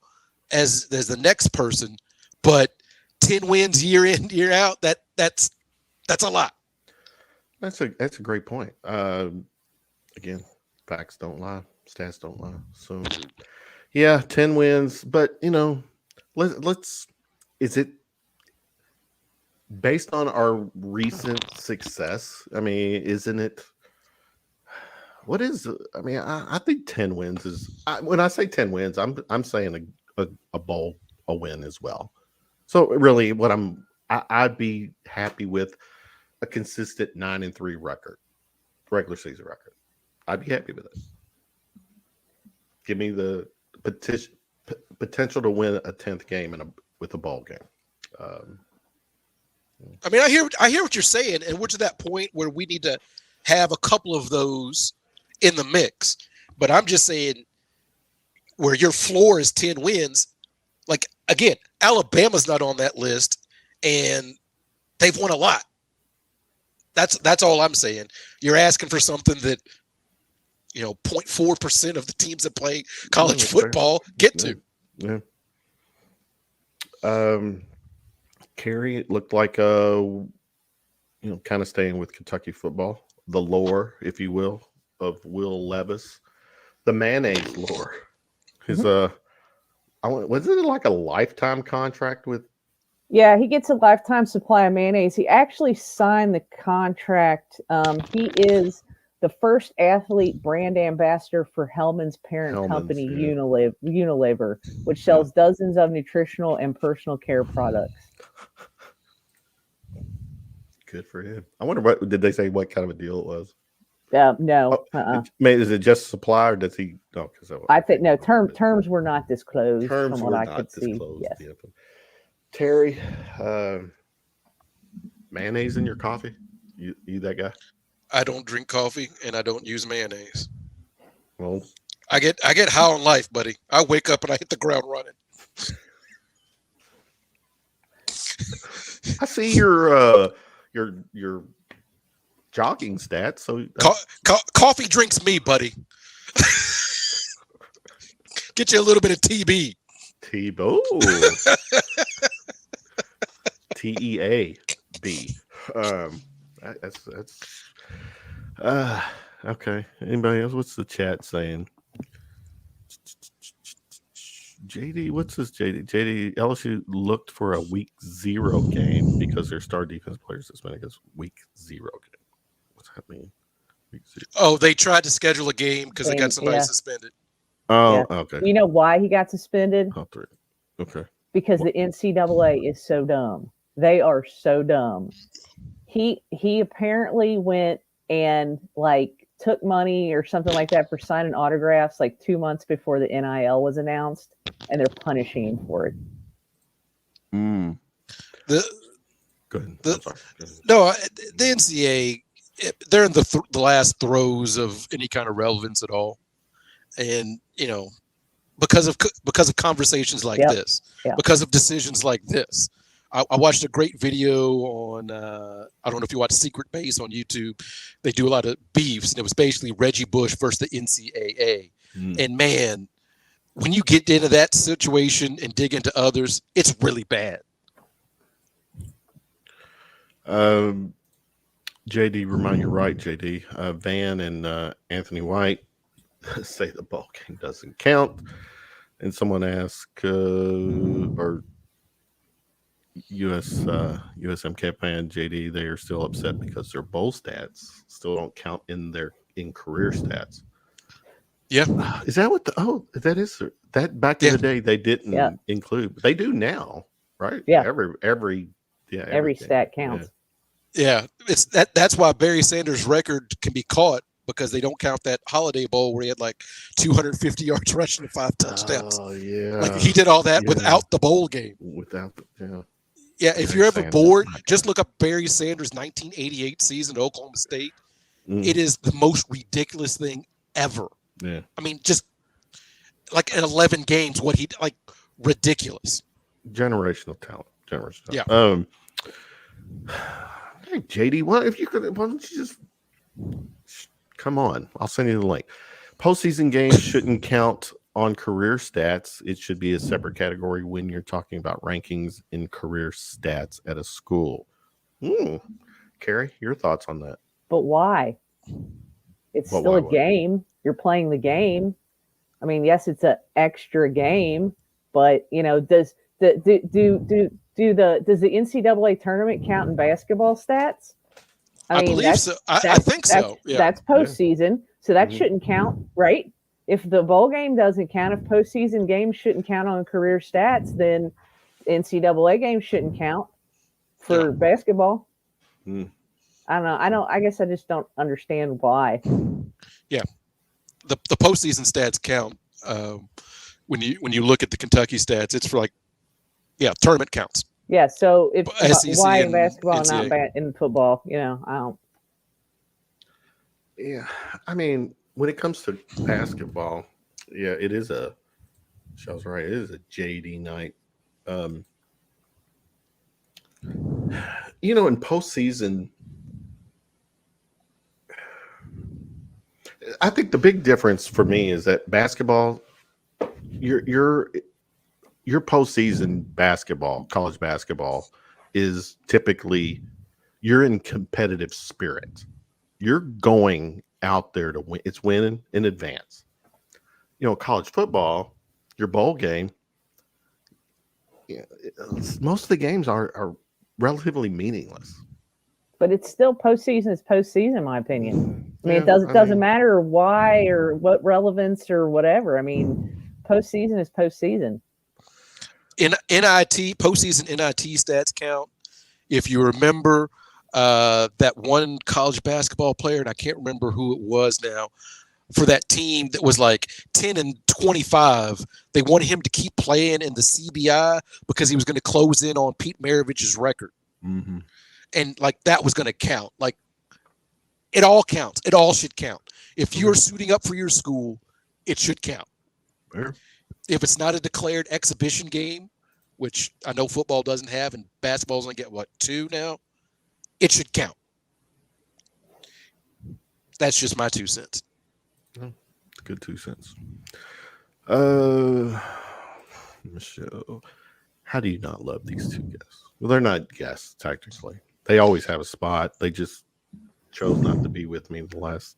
[SPEAKER 2] as the next person, but 10 wins year in, year out, that's a lot.
[SPEAKER 1] That's a great point. Again, facts don't lie, stats don't lie. So yeah, 10 wins, but let's is it based on our recent success? I mean, isn't it I think 10 wins is when I say 10 wins, I'm saying a bowl, a win as well. So really, I'd be happy with a consistent 9-3 record, regular season record. I'd be happy with it. Give me the potential to win a 10th game with a ball game.
[SPEAKER 2] I mean, I hear what you're saying, and we're to that point where we need to have a couple of those in the mix. But I'm just saying, where your floor is 10 wins, like, again, Alabama's not on that list, and they've won a lot. That's all I'm saying. You're asking for something that, 0.4% of the teams that play college football get to.
[SPEAKER 1] Yeah. Carrie, it looked like kind of staying with Kentucky football, the lore, if you will, of Will Levis, the mayonnaise lore. His was it like a lifetime contract with?
[SPEAKER 3] Yeah, he gets a lifetime supply of mayonnaise. He actually signed the contract. He is the first athlete brand ambassador for Hellman's parent company, yeah. Unilever, which sells dozens of nutritional and personal care products.
[SPEAKER 1] Good for him. I wonder what did they say? What kind of a deal it was?
[SPEAKER 3] No.
[SPEAKER 1] Is it just supply, or does he? No,
[SPEAKER 3] I think no. Terms were not disclosed.
[SPEAKER 1] Terms
[SPEAKER 3] from what
[SPEAKER 1] were
[SPEAKER 3] I
[SPEAKER 1] not
[SPEAKER 3] could
[SPEAKER 1] disclosed.
[SPEAKER 3] See. Yes.
[SPEAKER 1] Yeah. Terry, mayonnaise in your coffee? You that guy?
[SPEAKER 2] I don't drink coffee and I don't use mayonnaise.
[SPEAKER 1] Well,
[SPEAKER 2] I get high on life, buddy. I wake up and I hit the ground running.
[SPEAKER 1] I see your jogging stats. So
[SPEAKER 2] coffee drinks me, buddy. Get you a little bit of TB.
[SPEAKER 1] TEAB. That's okay. Anybody else? What's the chat saying? JD, what's this? JD, LSU looked for a week 0 game because their star defense players suspended against week 0 game. What's that mean? Week 0.
[SPEAKER 2] Oh, they tried to schedule a game because they got somebody suspended.
[SPEAKER 1] Oh, yeah. Okay.
[SPEAKER 3] You know why he got suspended?
[SPEAKER 1] Oh, 3. Okay.
[SPEAKER 3] Because the NCAA is so dumb. They are so dumb. He apparently went and took money or something like that for signing autographs 2 months before the NIL was announced, and they're punishing him for it.
[SPEAKER 1] Go ahead.
[SPEAKER 2] The NCAA, they're in the last throes of any kind of relevance at all, and because of conversations like this, because of decisions like this. I watched a great video on, I don't know if you watch Secret Base on YouTube. They do a lot of beefs, and it was basically Reggie Bush versus the NCAA. And man, when you get into that situation and dig into others, it's really bad.
[SPEAKER 1] JD, remind you right, JD. Van and Anthony White say the ball game doesn't count. And someone asked, or USMK fan JD, they are still upset because their bowl stats still don't count in career stats.
[SPEAKER 2] Yeah,
[SPEAKER 1] is that what that back in the day they didn't include? But they do now, right?
[SPEAKER 3] Yeah,
[SPEAKER 1] every
[SPEAKER 3] stat counts.
[SPEAKER 2] Yeah, it's that's why Barry Sanders' record can be caught, because they don't count that Holiday Bowl where he had 250 yards rushing and 5 touchdowns.
[SPEAKER 1] Oh yeah,
[SPEAKER 2] he did all that without the bowl game. Yeah, if you're ever bored, just look up Barry Sanders' 1988 season at Oklahoma State. It is the most ridiculous thing ever.
[SPEAKER 1] Yeah.
[SPEAKER 2] I mean, just in 11 games, what he ridiculous.
[SPEAKER 1] Generational talent.
[SPEAKER 2] Yeah.
[SPEAKER 1] Hey, JD, why don't you just come on? I'll send you the link. Postseason games shouldn't count on career stats. It should be a separate category when you're talking about rankings in career stats at a school. Carrie, your thoughts on that?
[SPEAKER 3] But why? It's still a game. You're playing the game. I mean, yes, it's an extra game, but does the NCAA tournament count in basketball stats?
[SPEAKER 2] I believe so. I think so. Yeah.
[SPEAKER 3] That's postseason, so that shouldn't count, right? If the bowl game doesn't count, if postseason games shouldn't count on career stats, then NCAA games shouldn't count for basketball. I don't know. I guess I just don't understand why.
[SPEAKER 2] Yeah, the postseason stats count. When you look at the Kentucky stats, it's for like, tournament counts.
[SPEAKER 3] Yeah. So if why in
[SPEAKER 2] and
[SPEAKER 3] basketball,
[SPEAKER 2] NCAA.
[SPEAKER 3] not in football? I don't.
[SPEAKER 1] Yeah, I mean, when it comes to basketball, it is Michelle's right. It is a JD night. In postseason, I think the big difference for me is that basketball, your postseason basketball, college basketball, is typically you're in competitive spirit. You're going out there to win. It's winning in advance. College football, your bowl game, most of the games are relatively meaningless.
[SPEAKER 3] But it's still postseason is postseason, in my opinion. I mean, it doesn't matter why or what relevance or whatever. I mean, postseason is postseason.
[SPEAKER 2] In NIT, postseason NIT stats count. If you remember that one college basketball player, and I can't remember who it was now, for that team that was like 10-25, they wanted him to keep playing in the CBI because he was going to close in on Pete Maravich's record.
[SPEAKER 1] Mm-hmm.
[SPEAKER 2] And like that was going to count. Like it all counts. It all should count. If you're suiting up for your school, it should count.
[SPEAKER 1] Fair.
[SPEAKER 2] If it's not a declared exhibition game, which I know football doesn't have, and basketball's only get 2 now, it should count. That's just my 2 cents.
[SPEAKER 1] Good 2 cents. Michelle, how do you not love these 2 guests? Well, they're not guests technically. They always have a spot. They just chose not to be with me the last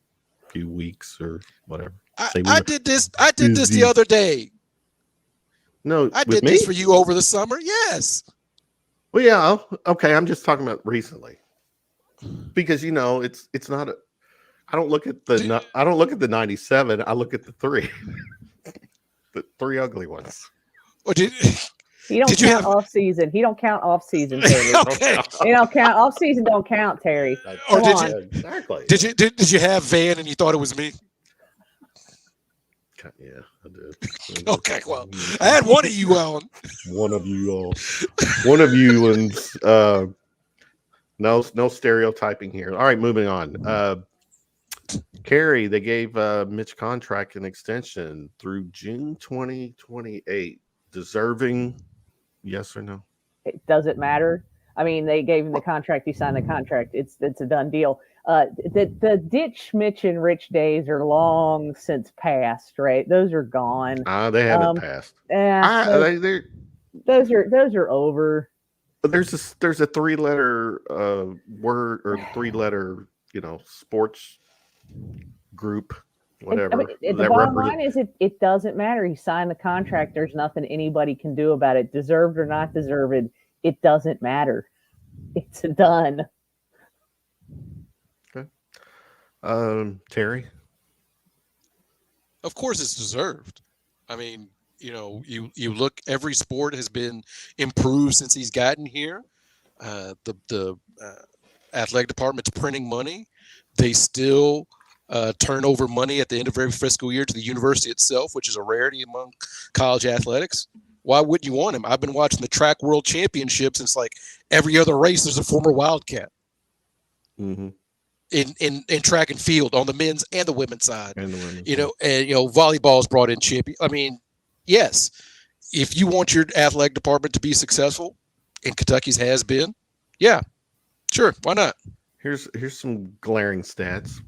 [SPEAKER 1] few weeks or whatever.
[SPEAKER 2] I did this the other day.
[SPEAKER 1] No,
[SPEAKER 2] I did this for you over the summer. Yes.
[SPEAKER 1] Well, yeah. Okay. I'm just talking about recently because it's not a. I don't look at the 97. I look at the 3, the 3 ugly ones.
[SPEAKER 2] Or
[SPEAKER 3] He don't count off season. He don't count off season, Terry.
[SPEAKER 2] Okay.
[SPEAKER 3] He don't count off season. Don't count, Terry.
[SPEAKER 2] Or
[SPEAKER 1] Exactly.
[SPEAKER 2] Did you have Van and you thought it was me?
[SPEAKER 1] Yeah, I did.
[SPEAKER 2] Okay, well, I had one of you on.
[SPEAKER 1] One of you all. One of you and no stereotyping here. All right, moving on. Carrie, they gave Mitch contract an extension through June 2028. Deserving, yes or no?
[SPEAKER 3] It doesn't matter. I mean, they gave him the contract. He signed the contract. It's a done deal. The Ditch, Mitch, and Rich days are long since passed, right? Those are gone.
[SPEAKER 1] They haven't passed.
[SPEAKER 3] Those are over.
[SPEAKER 1] But there's a 3-letter word or 3-letter sports group, whatever.
[SPEAKER 3] I mean, the bottom line is it doesn't matter. He signed the contract. There's nothing anybody can do about it. Deserved or not deserved, it doesn't matter. It's done.
[SPEAKER 1] Okay. Terry?
[SPEAKER 2] Of course it's deserved. I mean, you look, every sport has been improved since he's gotten here. The athletic department's printing money. They still turn over money at the end of every fiscal year to the university itself, which is a rarity among college athletics. Why wouldn't you want him? I've been watching the track world championships. It's like every other race, there's a former Wildcat.
[SPEAKER 1] Mm-hmm.
[SPEAKER 2] In track and field on the men's and the women's side. And volleyball's brought in champion. I mean, yes, if you want your athletic department to be successful, and Kentucky's has been, yeah, sure, why not?
[SPEAKER 1] Here's some glaring stats.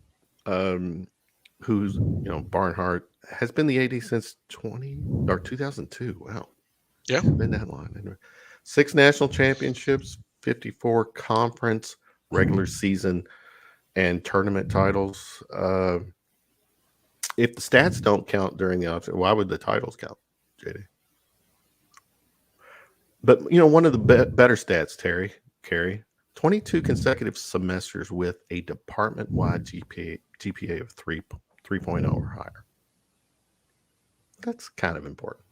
[SPEAKER 1] Who's Barnhart has been the AD since 2002. Wow,
[SPEAKER 2] yeah,
[SPEAKER 1] been that long. 6 national championships, 54 conference regular season and tournament titles. If the stats don't count during the offseason, why would the titles count, JD? But one of the better stats, Carrie, 22 consecutive semesters with a department-wide GPA of 3.0 or higher. That's kind of important.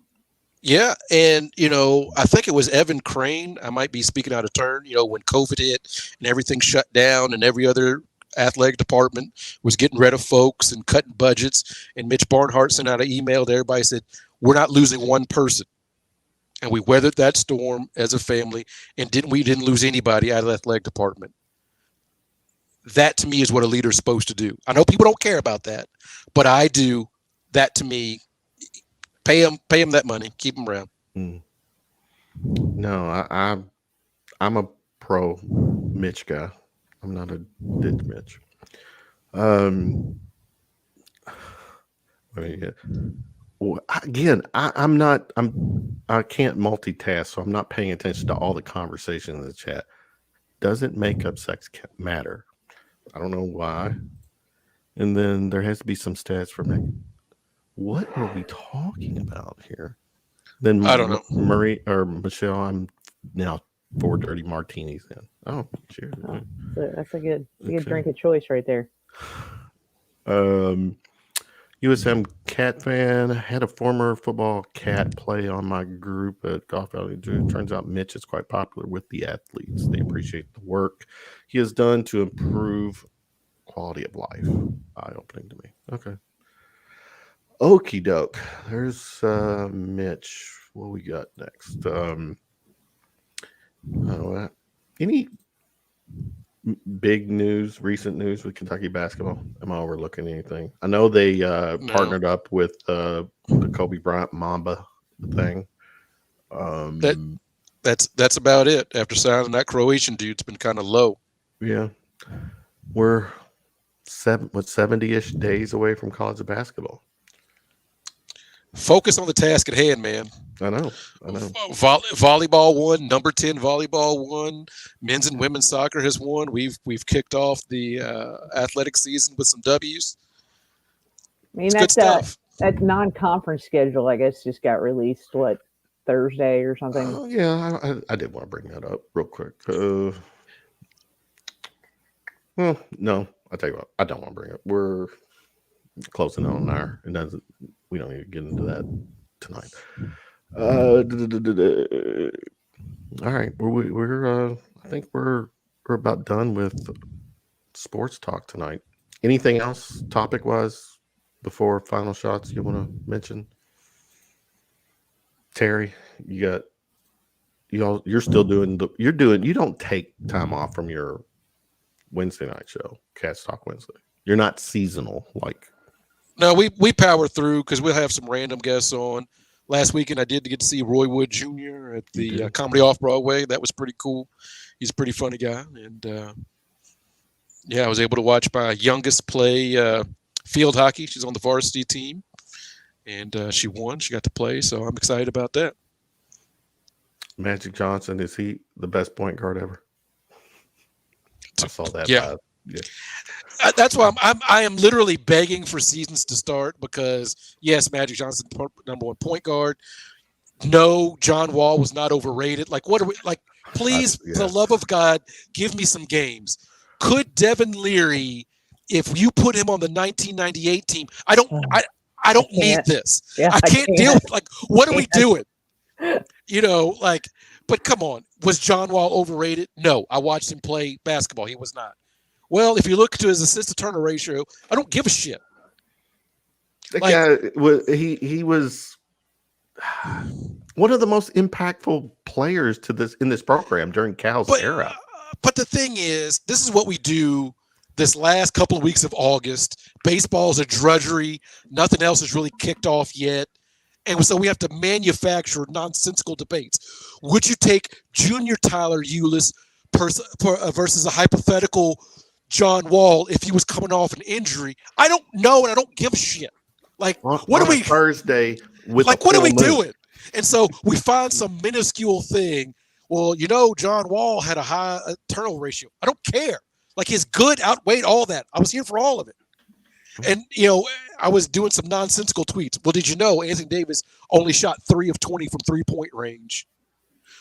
[SPEAKER 2] Yeah, and I think it was Evan Crane. I might be speaking out of turn. When COVID hit and everything shut down, and every other athletic department was getting rid of folks and cutting budgets. And Mitch Barnhart sent out an email to everybody, said, we're not losing one person. And we weathered that storm as a family, and we didn't lose anybody out of the athletic department. That to me is what a leader is supposed to do. I know people don't care about that, but I do. That to me, pay them that money, keep them around.
[SPEAKER 1] No, I'm a pro Mitch guy. I'm not a ditch Mitch. Again, I can't multitask, so I'm not paying attention to all the conversation in the chat. Doesn't makeup sex matter? I don't know why. And then there has to be some stats for me. What are we talking about here? Then
[SPEAKER 2] I don't know.
[SPEAKER 1] Marie or Michelle, I'm now 4 dirty martinis in. Oh, cheers.
[SPEAKER 3] Oh, that's a good drink of choice right there.
[SPEAKER 1] USM Cat fan, had a former football cat play on my group at Golf Valley. Turns out Mitch is quite popular with the athletes. They appreciate the work he has done to improve quality of life. Eye-opening to me. Okay. Okie doke. There's Mitch. What we got next? Any big news, recent news with Kentucky basketball? Am I overlooking anything? I know they partnered up with the Kobe Bryant Mamba thing.
[SPEAKER 2] That's about it. After signing that Croatian dude's been kind of low.
[SPEAKER 1] Yeah, we're 70-ish days away from college basketball.
[SPEAKER 2] Focus on the task at hand, man.
[SPEAKER 1] I know.
[SPEAKER 2] Volleyball won. Number 10 volleyball won. Men's and women's soccer has won. We've kicked off the athletic season with some W's.
[SPEAKER 3] I mean, that's that non-conference schedule, I guess, just got released. What, Thursday or something?
[SPEAKER 1] Yeah, I did want to bring that up real quick. Well, no, I'll tell you what. I don't want to bring it. We're closing on an hour. We don't need to get into that tonight. All right, we're I think we're about done with sports talk tonight. Anything else topic wise before final shots you want to mention? Terry, you're still doing you don't take time off from your Wednesday night show, Cats Talk Wednesday. You're not seasonal like.
[SPEAKER 2] No, we power through because we'll have some random guests on. Last weekend, I did get to see Roy Wood Jr. at the Comedy Off Broadway. That was pretty cool. He's a pretty funny guy, and I was able to watch my youngest play field hockey. She's on the varsity team, and she won. She got to play, so I'm excited about that.
[SPEAKER 1] Magic Johnson, is he the best point guard ever? I saw that.
[SPEAKER 2] Yeah. That's why I am literally begging for seasons to start because, yes, Magic Johnson, number 1 point guard. No, John Wall was not overrated. Like, what are we like? Please, for the love of God, give me some games. Could Devin Leary, if you put him on the 1998 team, I don't need this.
[SPEAKER 3] Yeah,
[SPEAKER 2] I can't deal with, like, what are we doing? But come on. Was John Wall overrated? No. I watched him play basketball. He was not. Well, if you look to his assist-to-turnover ratio, I don't give a shit.
[SPEAKER 1] That guy, he was one of the most impactful players in this program during Cal's era.
[SPEAKER 2] But the thing is, this is what we do this last couple of weeks of August. Baseball's a drudgery. Nothing else is really kicked off yet. And so we have to manufacture nonsensical debates. Would you take Junior Tyler Eulis versus a hypothetical John Wall if he was coming off an injury? I don't know, and I don't give a shit. Like, what are we
[SPEAKER 1] Thursday with?
[SPEAKER 2] Like, what are we doing? And so we find some minuscule thing. Well, John Wall had a high turnover ratio. I don't care. Like, his good outweighed all that. I was here for all of it. And I was doing some nonsensical tweets. Well, did you know Anthony Davis only shot 3 of 20 from 3-point range?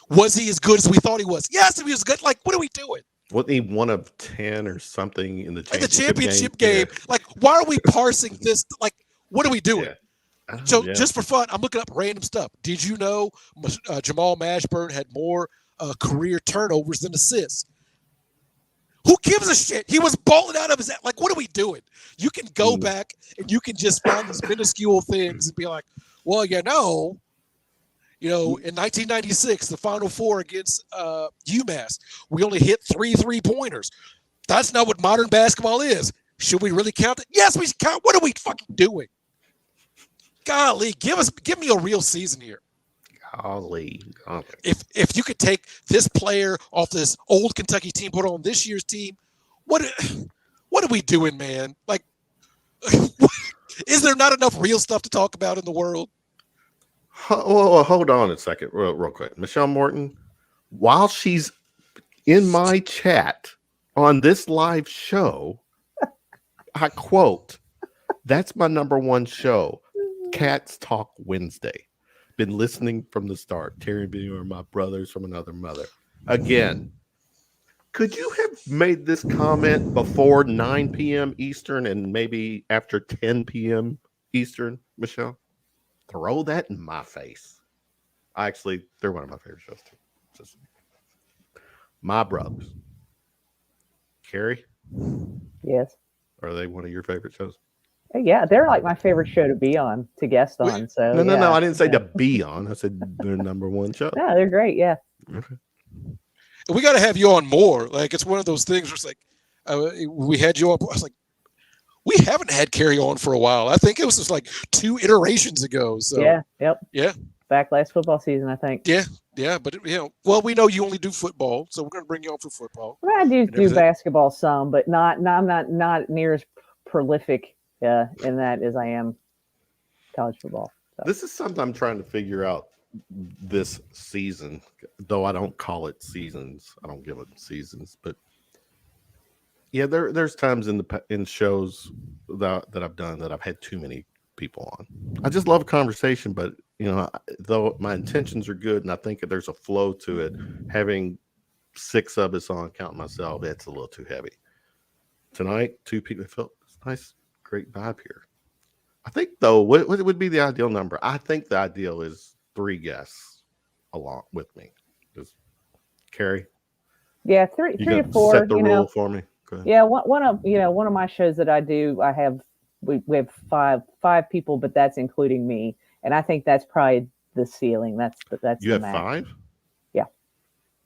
[SPEAKER 2] Was he as good as we thought he was? Yes, he was good. Like, what are we doing?
[SPEAKER 1] Wasn't he 1 of 10 or something in the
[SPEAKER 2] championship game? Yeah. Like, why are we parsing this? Like, what are we doing? Yeah. So just for fun, I'm looking up random stuff. Did you know Jamal Mashburn had more career turnovers than assists? Who gives a shit? He was balling out of his. Like, what are we doing? You can go back and you can just find these minuscule things and be like, well, in 1996, the Final Four against UMass, we only hit 3 3-pointers. That's not what modern basketball is. Should we really count it? Yes, we should count. What are we fucking doing? Golly, give me a real season here.
[SPEAKER 1] Golly.
[SPEAKER 2] If you could take this player off this old Kentucky team, put on this year's team, what are we doing, man? Like, is there not enough real stuff to talk about in the world?
[SPEAKER 1] Well, hold on a second, real quick. Michelle Morton, while she's in my chat on this live show, I quote, "That's my number one show, Cats Talk Wednesday. Been listening from the start. Terry and Billy are my brothers from another mother." Again, could you have made this comment before 9 p.m. Eastern and maybe after 10 p.m. Eastern, Michelle? Throw that in my face. They're one of my favorite shows too. Just my brothers. Carrie?
[SPEAKER 3] Yes.
[SPEAKER 1] Are they one of your favorite shows?
[SPEAKER 3] Yeah, they're like my favorite show to be on, to guest on. So
[SPEAKER 1] no. I didn't say to be on. I said their number one show.
[SPEAKER 3] No, they're great. Yeah.
[SPEAKER 1] Okay.
[SPEAKER 2] We got to have you on more. Like, it's one of those things where it's like, we had you on. I was like, we haven't had Carrie on for a while. I think it was just like 2 iterations ago. So
[SPEAKER 3] yeah. Yep.
[SPEAKER 2] Yeah.
[SPEAKER 3] Back last football season, I think.
[SPEAKER 2] Yeah. Yeah. But, well, we know you only do football, so we're going to bring you on for football.
[SPEAKER 3] Well, I do basketball some, but I'm not near as prolific in that as I am college football. So.
[SPEAKER 1] This is something I'm trying to figure out this season, though I don't call it seasons. I don't give it seasons, but yeah, there's times in shows that I've done that I've had too many people on. I just love a conversation, but though my intentions are good and I think there's a flow to it, having 6 of us on, counting myself, that's a little too heavy. Tonight, 2 people. It felt nice, great vibe here. I think though, what would be the ideal number? I think the ideal is 3 guests along with me. Just Carrie.
[SPEAKER 3] Yeah, three to 4.
[SPEAKER 1] Set the rule for me.
[SPEAKER 3] Yeah, one of my shows that I do, we have five people, but that's including me, and I think that's probably the ceiling. That's
[SPEAKER 1] you
[SPEAKER 3] the
[SPEAKER 1] have
[SPEAKER 3] max.
[SPEAKER 1] 5.
[SPEAKER 3] Yeah.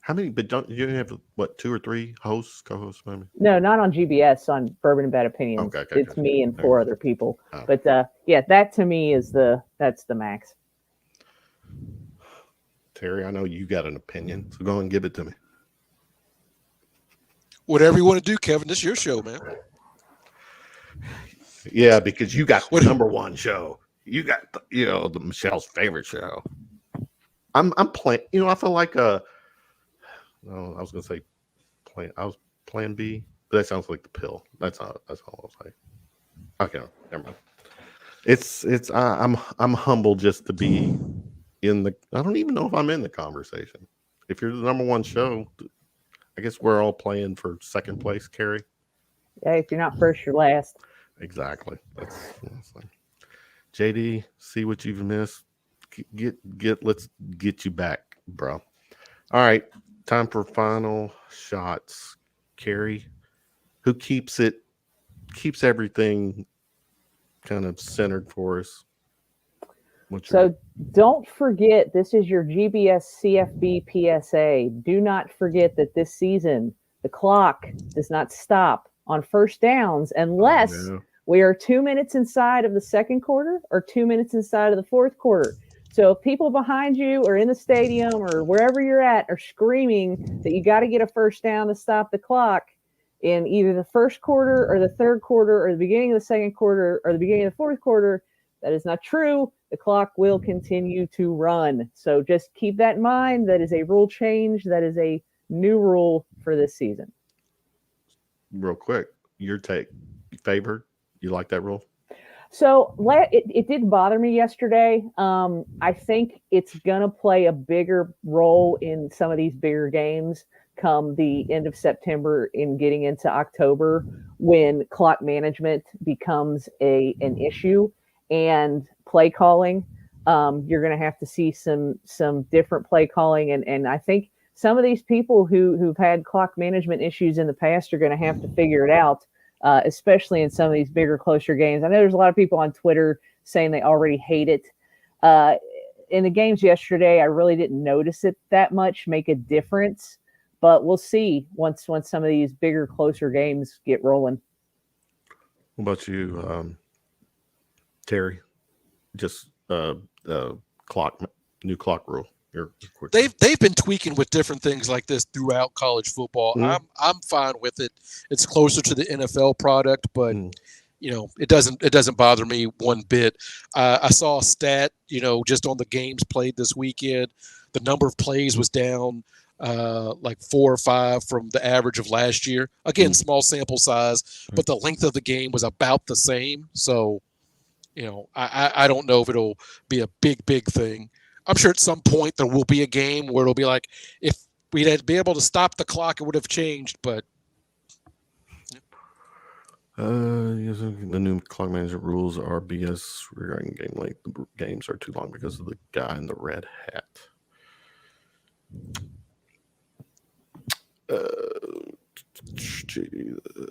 [SPEAKER 1] How many? But don't you have 2 or 3 hosts, co-hosts, maybe?
[SPEAKER 3] No, not on GBS. On Bourbon and Bad Opinions, it's me and 4 other people. Oh. But yeah, that to me is that's the max.
[SPEAKER 1] Terry, I know you got an opinion, so go and give it to me.
[SPEAKER 2] Whatever you want to do, Kevin. This is your show, man.
[SPEAKER 1] Yeah, because you got the number one show. You got the Michelle's favorite show. I'm playing. I feel like I was gonna say plan B, but that sounds like the pill. That's all I'll say. Okay, never mind. It's I'm humble just to be in the. I don't even know if I'm in the conversation. If you're the number one show, I guess we're all playing for second place, Carrie.
[SPEAKER 3] Yeah, if you're not first, you're last.
[SPEAKER 1] Exactly. That's like, JD, see what you've missed. Let's get you back, bro. All right, time for final shots. Carrie, who keeps everything kind of centered for us.
[SPEAKER 3] So don't forget, this is your GBS CFB PSA. Do not forget that this season, the clock does not stop on first downs unless we are 2 minutes inside of the second quarter or 2 minutes inside of the fourth quarter. So if people behind you or in the stadium or wherever you're at are screaming that you got to get a first down to stop the clock in either the first quarter or the third quarter or the beginning of the second quarter or the beginning of the fourth quarter, that is not true. The clock will continue to run. So just keep that in mind. That is a rule change. That is a new rule for this season.
[SPEAKER 1] Real quick, your take. Favored? You like that rule?
[SPEAKER 3] So it didn't bother me yesterday. I think it's going to play a bigger role in some of these bigger games come the end of September in getting into October when clock management becomes an issue. And play calling, you're going to have to see some different play calling. And I think some of these people who've had clock management issues in the past are going to have to figure it out, especially in some of these bigger, closer games. I know there's a lot of people on Twitter saying they already hate it. In the games yesterday, I really didn't notice it that much make a difference, but we'll see once some of these bigger, closer games get rolling.
[SPEAKER 1] What about you, Terry? Just new clock rule.
[SPEAKER 2] They've been tweaking with different things like this throughout college football.
[SPEAKER 1] Mm.
[SPEAKER 2] I'm fine with it. It's closer to the NFL product, but it doesn't bother me one bit. I saw a stat, just on the games played this weekend, the number of plays was down like 4 or 5 from the average of last year. Again, small sample size, but the length of the game was about the same. So, I don't know if it'll be a big thing. I'm sure at some point there will be a game where it'll be like, if we'd had been able to stop the clock, it would have changed, but.
[SPEAKER 1] The new clock management rules are BS regarding game length. The games are too long because of the guy in the red hat.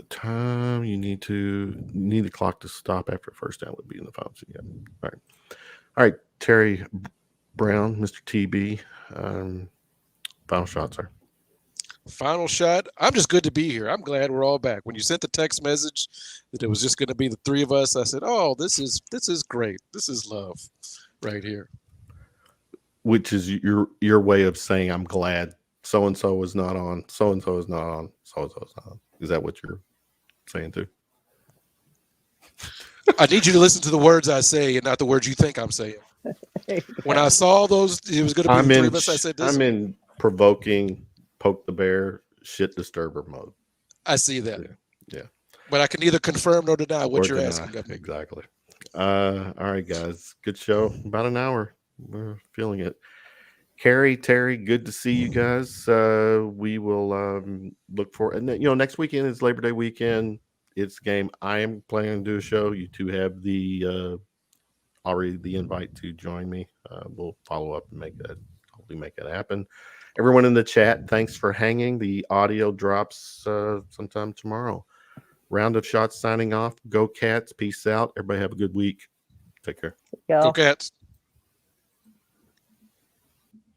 [SPEAKER 1] Time you need the clock to stop after first down would be in the final. Yeah. All right. Terry Brown, Mr. TB. Final shot, sir.
[SPEAKER 2] Final shot. I'm just good to be here. I'm glad we're all back. When you sent the text message that it was just going to be the 3 of us, I said, "Oh, this is great. This is love, right here."
[SPEAKER 1] Which is your way of saying I'm glad so and so is not on. So and so is not on. So and so is not on. Is that what you're saying too?
[SPEAKER 2] I need you to listen to the words I say and not the words you think I'm saying. When I saw those, it was going to be the 3 of us. I said,
[SPEAKER 1] I'm in provoking, poke the bear, shit disturber mode.
[SPEAKER 2] I see that.
[SPEAKER 1] Yeah.
[SPEAKER 2] But I can neither confirm nor deny what you're asking of me.
[SPEAKER 1] Exactly. All right, guys. Good show. About an hour. We're feeling it. Carrie, Terry, good to see you guys. We will look for, and next weekend is Labor Day weekend. It's game. I am planning to do a show. You two have already the invite to join me. We'll follow up and hopefully make that happen. Everyone in the chat, thanks for hanging. The audio drops sometime tomorrow. Round of Shots signing off. Go Cats. Peace out. Everybody have a good week. Take care.
[SPEAKER 2] Go Cats.